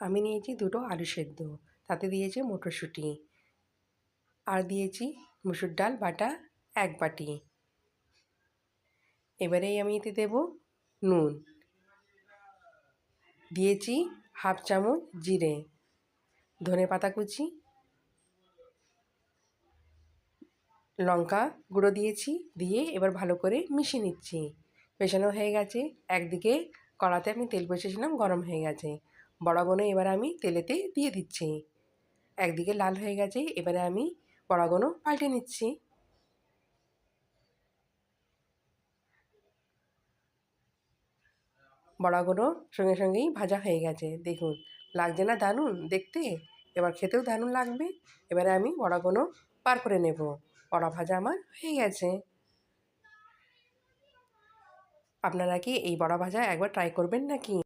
আমি নিয়েছি দুটো আলু সেদ্ধ, তাতে দিয়েছি মটরশুঁটি, আর দিয়েছি মুসুর ডাল বাটা 1 বাটি। এবারেই আমি এতে দেব নুন, দিয়েছি 1/2 চামচ জিরে, ধনে পাতা কুচি, লঙ্কা গুঁড়ো দিয়েছি, দিয়ে এবার ভালো করে মিশিয়ে নিচ্ছি। মেশানো হয়ে গেছে। একদিকে কড়াতে আমি তেল বসিয়েছিলাম, গরম হয়ে গেছে। বড়াগুলো এবার আমি তেলেতে দিয়ে দিচ্ছি। একদিকে লাল হয়ে গেছে, এবারে আমি বড়াগুলো পাল্টে নিচ্ছি। বড়াগুলো সঙ্গে সঙ্গেই ভাজা হয়ে গেছে, দেখুন লাগছে না দারুণ দেখতে? এবার খেতেও দারুণ লাগবে। এবারে আমি বড়াগুলো বার করে নেব। বড়া ভাজা আমার হয়ে গেছে। আপনারা কি এই বড়া ভাজা একবার ট্রাই করবেন নাকি?